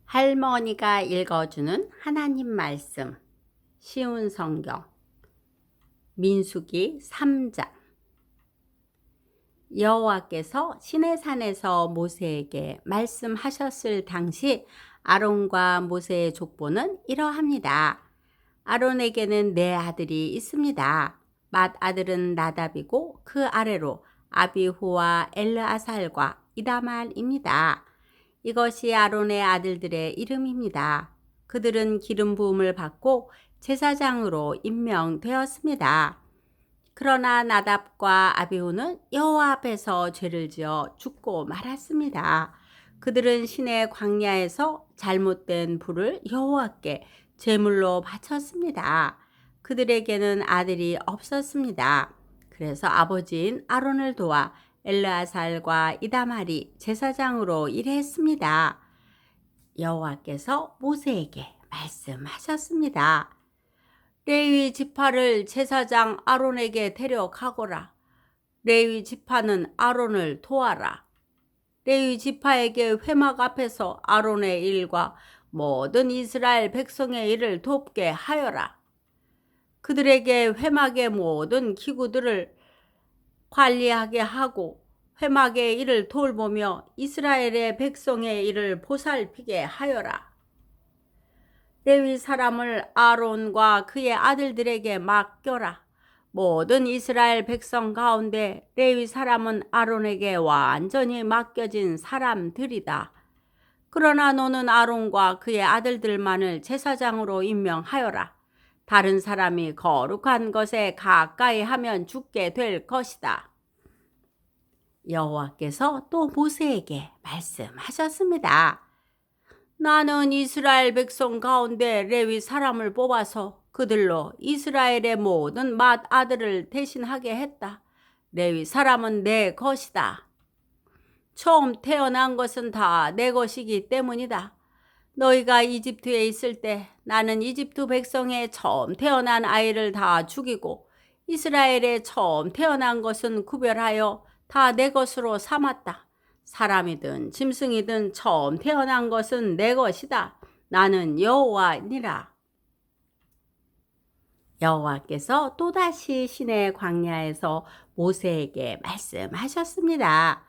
할머니가 읽어주는 하나님 말씀, 쉬운 성경, 민수기 3장. 여호와께서 시내산에서 모세에게 말씀하셨을 당시 아론과 모세의 족보는 이러합니다. 아론에게는 네 아들이 있습니다. 맏 아들은 나답이고 그 아래로 아비후와 엘르아살과 이다말입니다. 이것이 아론의 아들들의 이름입니다. 그들은 기름 부음을 받고 제사장으로 임명되었습니다. 그러나 나답과 아비후는 여호와 앞에서 죄를 지어 죽고 말았습니다. 그들은 시내 광야에서 잘못된 불을 여호와께 제물로 바쳤습니다. 그들에게는 아들이 없었습니다. 그래서 아버지인 아론을 도와 엘르아살과 이다말이 제사장으로 일했습니다. 여호와께서 모세에게 말씀하셨습니다. 레위 지파를 제사장 아론에게 데려가거라. 레위 지파는 아론을 도와라. 레위 지파에게 회막 앞에서 아론의 일과 모든 이스라엘 백성의 일을 돕게 하여라. 그들에게 회막의 모든 기구들을 관리하게 하고 회막의 일을 돌보며 이스라엘의 백성의 일을 보살피게 하여라. 레위 사람을 아론과 그의 아들들에게 맡겨라. 모든 이스라엘 백성 가운데 레위 사람은 아론에게 완전히 맡겨진 사람들이다. 그러나 너는 아론과 그의 아들들만을 제사장으로 임명하여라. 다른 사람이 거룩한 것에 가까이 하면 죽게 될 것이다. 여호와께서 또 모세에게 말씀하셨습니다. 나는 이스라엘 백성 가운데 레위 사람을 뽑아서 그들로 이스라엘의 모든 맏 아들을 대신하게 했다. 레위 사람은 내 것이다. 처음 태어난 것은 다 내 것이기 때문이다. 너희가 이집트에 있을 때 나는 이집트 백성의 처음 태어난 아이를 다 죽이고 이스라엘의 처음 태어난 것은 구별하여 다 내 것으로 삼았다. 사람이든 짐승이든 처음 태어난 것은 내 것이다. 나는 여호와니라. 여호와께서 또다시 시내 광야에서 모세에게 말씀하셨습니다.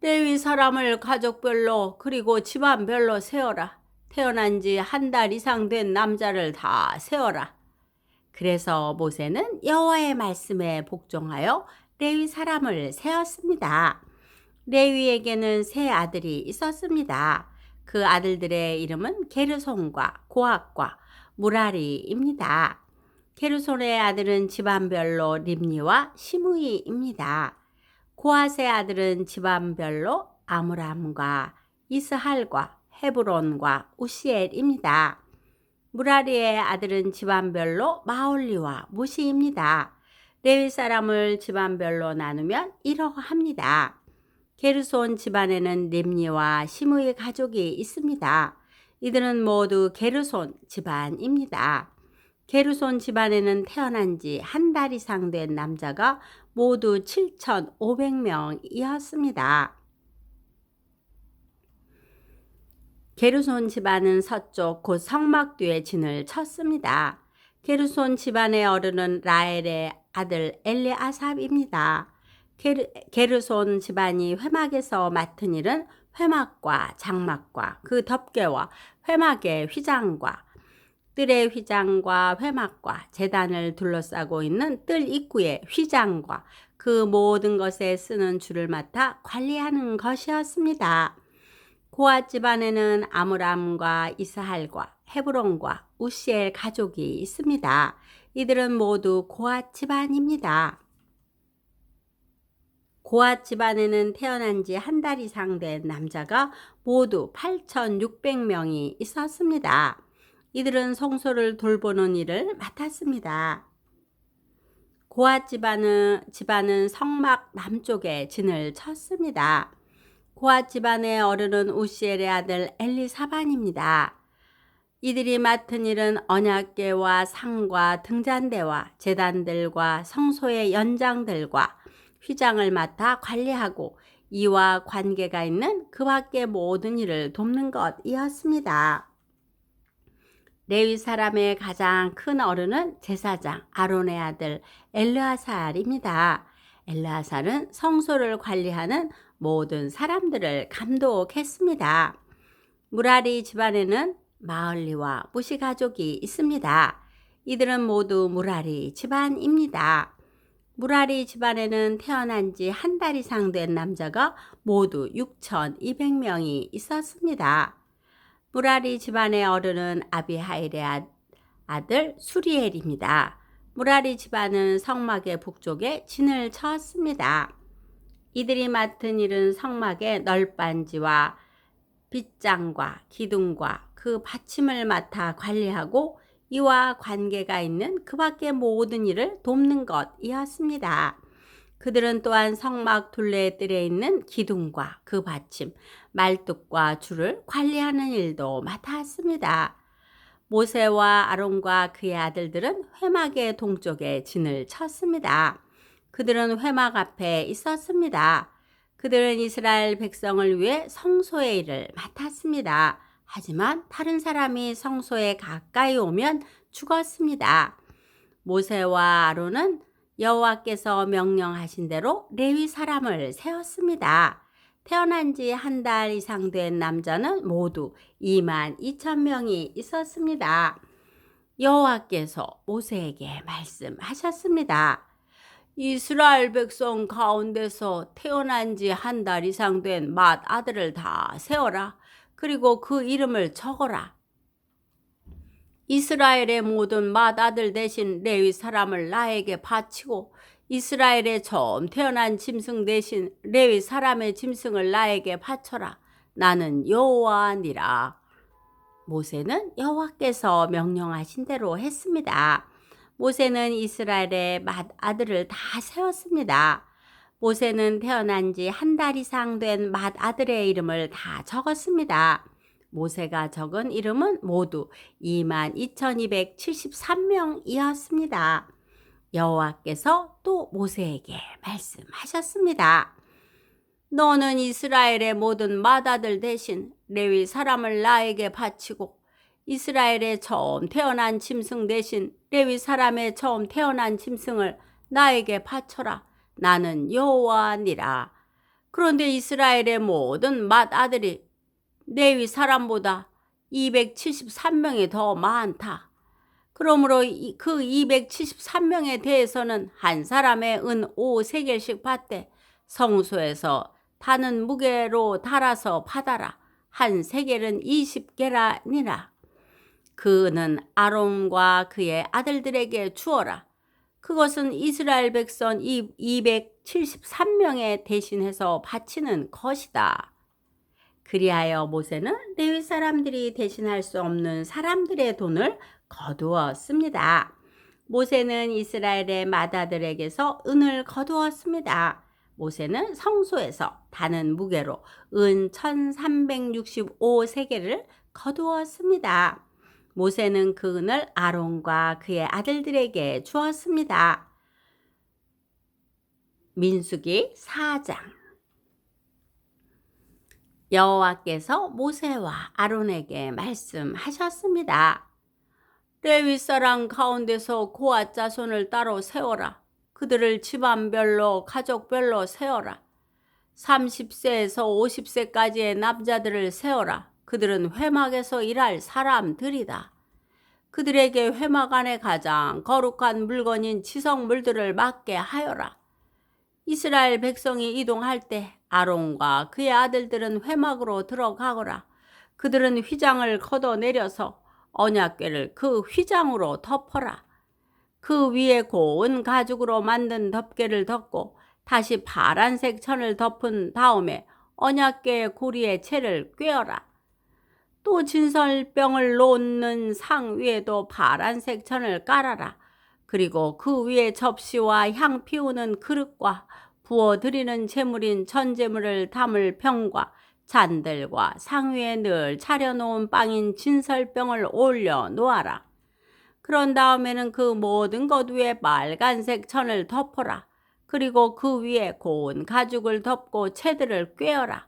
레위 사람을 가족별로 그리고 집안별로 세어라. 태어난 지 한 달 이상 된 남자를 다 세어라. 그래서 모세는 여호와의 말씀에 복종하여 레위 사람을 세었습니다. 레위에게는 세 아들이 있었습니다. 그 아들들의 이름은 게르손과 고핫과 무라리입니다. 게르손의 아들은 집안별로 림니와 시므이입니다. 고핫의 아들은 집안별로 아므람과 이스할과 헤브론과 우시엘입니다. 무라리의 아들은 집안별로 마올리와 무시입니다. 레위 사람을 집안별로 나누면 이러합니다. 게르손 집안에는 림니와 시므이 가족이 있습니다. 이들은 모두 게르손 집안입니다. 게르손 집안에는 태어난 지 한 달 이상 된 남자가 모두 7,500명이었습니다. 게르손 집안은 서쪽 곧 성막 뒤에 진을 쳤습니다. 게르손 집안의 어른은 라엘의 아들 엘리아삽입니다. 게르손 집안이 회막에서 맡은 일은 회막과 장막과 그 덮개와 회막의 휘장과 뜰의 휘장과 회막과 제단을 둘러싸고 있는 뜰 입구의 휘장과 그 모든 것에 쓰는 줄을 맡아 관리하는 것이었습니다. 고핫 집안에는 아므람과 이스할과 헤브론과 우시엘 가족이 있습니다. 이들은 모두 고핫 집안입니다. 고핫 집안에는 태어난 지 한 달 이상 된 남자가 모두 8,600명이 있었습니다. 이들은 성소를 돌보는 일을 맡았습니다. 고핫 집안은 성막 남쪽에 진을 쳤습니다. 고핫 집안의 어른은 우시엘의 아들 엘리사반입니다. 이들이 맡은 일은 언약궤와 상과 등잔대와 제단들과 성소의 연장들과 휘장을 맡아 관리하고 이와 관계가 있는 그 밖의 모든 일을 돕는 것이었습니다. 레위 사람의 가장 큰 어른은 제사장 아론의 아들 엘르아살입니다. 엘르아살은 성소를 관리하는 모든 사람들을 감독했습니다. 무라리 집안에는 마을리와 무시 가족이 있습니다. 이들은 모두 무라리 집안입니다. 무라리 집안에는 태어난 지 한 달 이상 된 남자가 모두 6,200명이 있었습니다. 무라리 집안의 어른은 아비하일의 아들 수리엘입니다. 무라리 집안은 성막의 북쪽에 진을 쳤습니다. 이들이 맡은 일은 성막의 널빤지와 빗장과 기둥과 그 받침을 맡아 관리하고 이와 관계가 있는 그 밖의 모든 일을 돕는 것이었습니다. 그들은 또한 성막 둘레에 뜰에 있는 기둥과 그 받침, 말뚝과 줄을 관리하는 일도 맡았습니다. 모세와 아론과 그의 아들들은 회막의 동쪽에 진을 쳤습니다. 그들은 회막 앞에 있었습니다. 그들은 이스라엘 백성을 위해 성소의 일을 맡았습니다. 하지만 다른 사람이 성소에 가까이 오면 죽었습니다. 모세와 아론은 여호와께서 명령하신 대로 레위 사람을 세웠습니다. 태어난 지 한 달 이상 된 남자는 모두 22,000명이 있었습니다. 여호와께서 모세에게 말씀하셨습니다. 이스라엘 백성 가운데서 태어난 지 한 달 이상 된 맏 아들을 다 세워라. 그리고 그 이름을 적어라. 이스라엘의 모든 맏아들 대신 레위 사람을 나에게 바치고 이스라엘의 처음 태어난 짐승 대신 레위 사람의 짐승을 나에게 바쳐라. 나는 여호와니라. 모세는 여호와께서 명령하신 대로 했습니다. 모세는 이스라엘의 맏아들을 다 세웠습니다. 모세는 태어난 지 한 달 이상 된 맏아들의 이름을 다 적었습니다. 모세가 적은 이름은 모두 22,273명이었습니다. 여호와께서 또 모세에게 말씀하셨습니다. 너는 이스라엘의 모든 맏아들 대신 레위 사람을 나에게 바치고 이스라엘의 처음 태어난 짐승 대신 레위 사람의 처음 태어난 짐승을 나에게 바쳐라. 나는 여호와니라. 그런데 이스라엘의 모든 맏아들이 레위 사람보다 273명이 더 많다. 그러므로 그 273명에 대해서는 한 사람의 은 5세겔씩 받되 성소에서 다는 무게로 달아서 받아라. 한 세겔은 20게라니라. 그 은은 아론과 그의 아들들에게 주어라. 그것은 이스라엘 백성 273명에 대신해서 바치는 것이다. 그리하여 모세는 레위 사람들이 대신할 수 없는 사람들의 돈을 거두었습니다. 모세는 이스라엘의 맏아들에게서 은을 거두었습니다. 모세는 성소에서 다는 무게로 은 1365세겔을 거두었습니다. 모세는 그 은을 아론과 그의 아들들에게 주었습니다. 민수기 4장. 여호와께서 모세와 아론에게 말씀하셨습니다. 레위 사람 가운데서 고앗 자손을 따로 세워라. 그들을 집안별로 가족별로 세워라. 30세에서 50세까지의 남자들을 세워라. 그들은 회막에서 일할 사람들이다. 그들에게 회막 안에 가장 거룩한 물건인 지성물들을 맡게 하여라. 이스라엘 백성이 이동할 때 아론과 그의 아들들은 회막으로 들어가거라. 그들은 휘장을 걷어내려서 언약궤를 그 휘장으로 덮어라. 그 위에 고운 가죽으로 만든 덮개를 덮고 다시 파란색 천을 덮은 다음에 언약궤의 고리에 채를 꿰어라. 또 진설병을 놓는 상 위에도 파란색 천을 깔아라. 그리고 그 위에 접시와 향 피우는 그릇과 부어드리는 제물인 전제물을 담을 병과 잔들과 상 위에 늘 차려놓은 빵인 진설병을 올려 놓아라. 그런 다음에는 그 모든 것 위에 빨간색 천을 덮어라. 그리고 그 위에 고운 가죽을 덮고 채들을 꿰어라.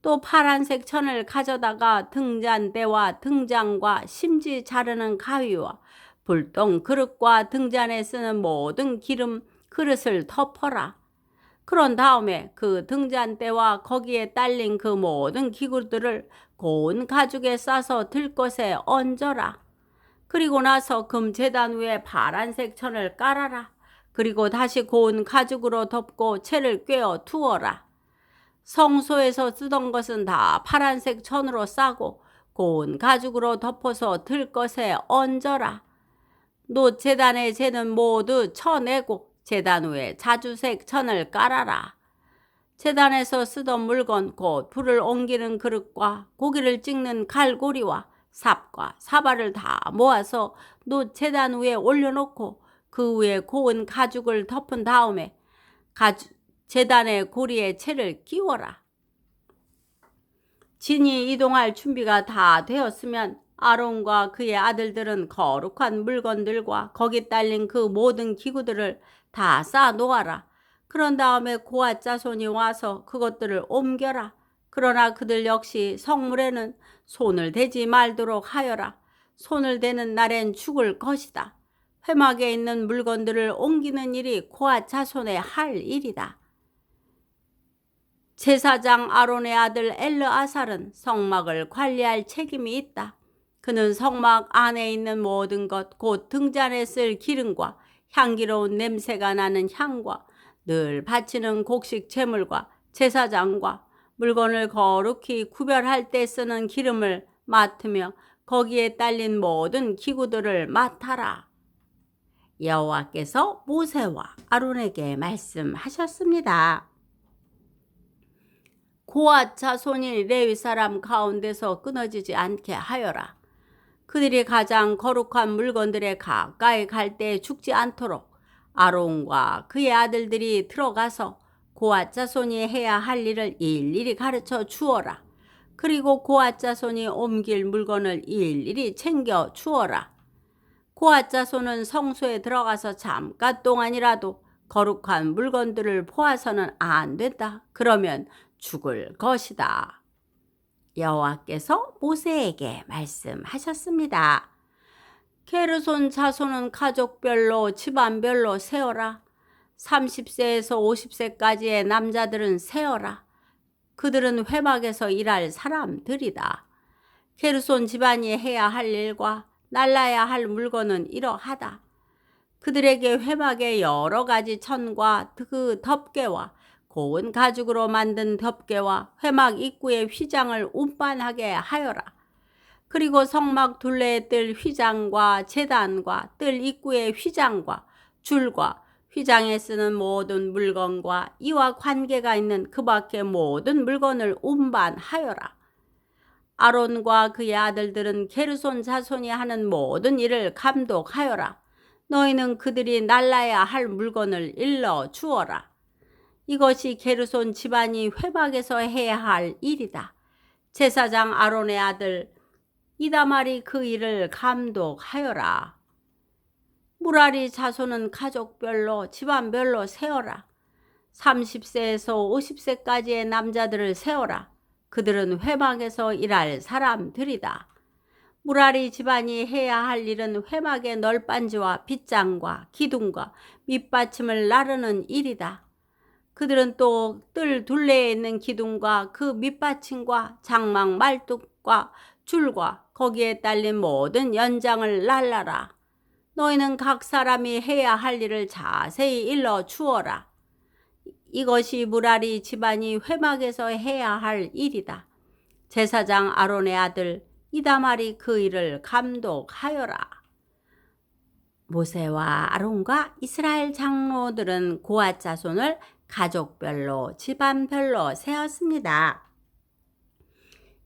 또 파란색 천을 가져다가 등잔대와 등장과 심지 자르는 가위와 불똥 그릇과 등잔에 쓰는 모든 기름 그릇을 덮어라. 그런 다음에 그 등잔대와 거기에 딸린 그 모든 기구들을 고운 가죽에 싸서 들것에 얹어라. 그리고 나서 금 제단 위에 파란색 천을 깔아라. 그리고 다시 고운 가죽으로 덮고 채를 꿰어 두어라. 성소에서 쓰던 것은 다 파란색 천으로 싸고 고운 가죽으로 덮어서 들것에 얹어라. 놋 제단의 재는 모두 쳐내고 제단 위에 자주색 천을 깔아라. 제단에서 쓰던 물건 곧 불을 옮기는 그릇과 고기를 찍는 갈고리와 삽과 사발을 다 모아서 놋 제단 위에 올려놓고 그 위에 고운 가죽을 덮은 다음에 제단의 고리에 채를 끼워라. 진이 이동할 준비가 다 되었으면 아론과 그의 아들들은 거룩한 물건들과 거기 딸린 그 모든 기구들을 다 쌓아 놓아라. 그런 다음에 고앗 자손이 와서 그것들을 옮겨라. 그러나 그들 역시 성물에는 손을 대지 말도록 하여라. 손을 대는 날엔 죽을 것이다. 회막에 있는 물건들을 옮기는 일이 고앗 자손의 할 일이다. 제사장 아론의 아들 엘르아살은 성막을 관리할 책임이 있다. 그는 성막 안에 있는 모든 것, 곧 등잔에 쓸 기름과 향기로운 냄새가 나는 향과 늘 바치는 곡식 제물과 제사장과 물건을 거룩히 구별할 때 쓰는 기름을 맡으며 거기에 딸린 모든 기구들을 맡아라. 여호와께서 모세와 아론에게 말씀하셨습니다. 고앗 자손이 레위 사람 가운데서 끊어지지 않게 하여라. 그들이 가장 거룩한 물건들에 가까이 갈 때 죽지 않도록 아론과 그의 아들들이 들어가서 고앗 자손이 해야 할 일을 일일이 가르쳐 주어라. 그리고 고앗 자손이 옮길 물건을 일일이 챙겨 주어라. 고앗 자손은 성소에 들어가서 잠깐 동안이라도 거룩한 물건들을 보아서는 안 된다. 그러면 죽을 것이다. 여호와께서 모세에게 말씀하셨습니다. 게르손 자손은 가족별로 집안별로 세어라. 30세에서 50세까지의 남자들은 세어라. 그들은 회막에서 일할 사람들이다. 게르손 집안이 해야 할 일과 날라야 할 물건은 이러하다. 그들에게 회막의 여러 가지 천과 그 덮개와 고운 가죽으로 만든 덮개와 회막 입구의 휘장을 운반하게 하여라. 그리고 성막 둘레에 뜰 휘장과 제단과 뜰 입구의 휘장과 줄과 휘장에 쓰는 모든 물건과 이와 관계가 있는 그 밖의 모든 물건을 운반하여라. 아론과 그의 아들들은 게르손 자손이 하는 모든 일을 감독하여라. 너희는 그들이 날라야 할 물건을 일러 주어라. 이것이 게르손 집안이 회막에서 해야 할 일이다. 제사장 아론의 아들 이다말이 그 일을 감독하여라. 무라리 자손은 가족별로 집안별로 세어라. 30세에서 50세까지의 남자들을 세어라. 그들은 회막에서 일할 사람들이다. 무라리 집안이 해야 할 일은 회막의 널빤지와 빗장과 기둥과 밑받침을 나르는 일이다. 그들은 또 뜰 둘레에 있는 기둥과 그 밑받침과 장막 말뚝과 줄과 거기에 딸린 모든 연장을 날라라. 너희는 각 사람이 해야 할 일을 자세히 일러 주어라. 이것이 무라리 집안이 회막에서 해야 할 일이다. 제사장 아론의 아들 이다말이 그 일을 감독하여라. 모세와 아론과 이스라엘 장로들은 고앗 자손을 가족별로 집안별로 세었습니다.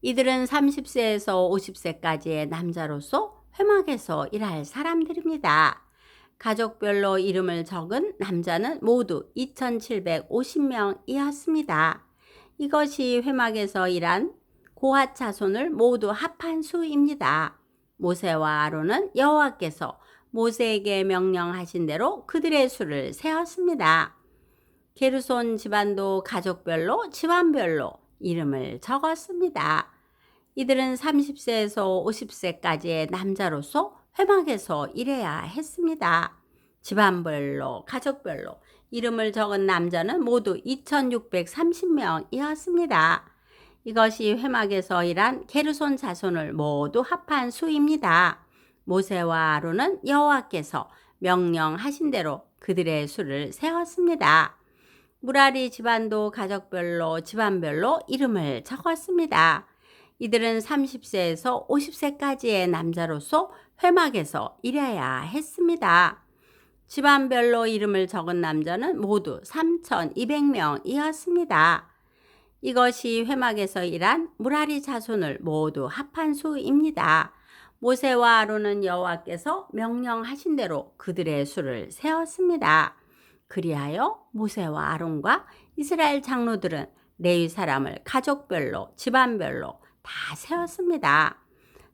이들은 30세에서 50세까지의 남자로서 회막에서 일할 사람들입니다. 가족별로 이름을 적은 남자는 모두 2750명이었습니다. 이것이 회막에서 일한 고앗 자손을 모두 합한 수입니다. 모세와 아론은 여호와께서 모세에게 명령하신 대로 그들의 수를 세었습니다. 게르손 집안도 가족별로 집안별로 이름을 적었습니다. 이들은 30세에서 50세까지의 남자로서 회막에서 일해야 했습니다. 집안별로 가족별로 이름을 적은 남자는 모두 2630명이었습니다. 이것이 회막에서 일한 게르손 자손을 모두 합한 수입니다. 모세와 아론은 여호와께서 명령하신 대로 그들의 수를 세웠습니다. 무라리 집안도 가족별로 집안별로 이름을 적었습니다. 이들은 30세에서 50세까지의 남자로서 회막에서 일해야 했습니다. 집안별로 이름을 적은 남자는 모두 3200명이었습니다. 이것이 회막에서 일한 무라리 자손을 모두 합한 수입니다. 모세와 아론은 여호와께서 명령하신 대로 그들의 수를 세웠습니다. 그리하여 모세와 아론과 이스라엘 장로들은 레위 사람을 가족별로 집안별로 다 세웠습니다.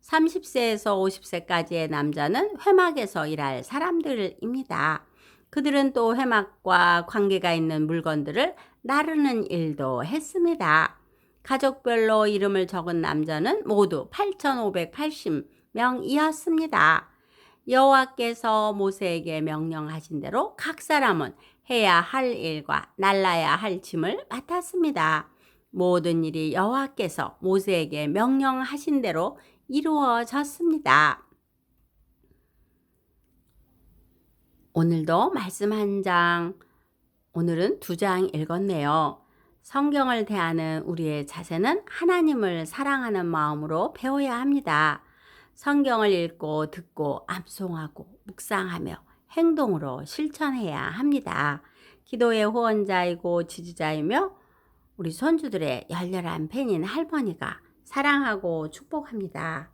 30세에서 50세까지의 남자는 회막에서 일할 사람들입니다. 그들은 또 회막과 관계가 있는 물건들을 나르는 일도 했습니다. 가족별로 이름을 적은 남자는 모두 8580명이었습니다. 여호와께서 모세에게 명령하신 대로 각 사람은 해야 할 일과 날라야 할 짐을 맡았습니다. 모든 일이 여호와께서 모세에게 명령하신 대로 이루어졌습니다. 오늘도 말씀 한 장, 오늘은 2장 읽었네요. 성경을 대하는 우리의 자세는 하나님을 사랑하는 마음으로 배워야 합니다. 성경을 읽고 듣고 암송하고 묵상하며 행동으로 실천해야 합니다. 기도의 후원자이고 지지자이며 우리 손주들의 열렬한 팬인 할머니가 사랑하고 축복합니다.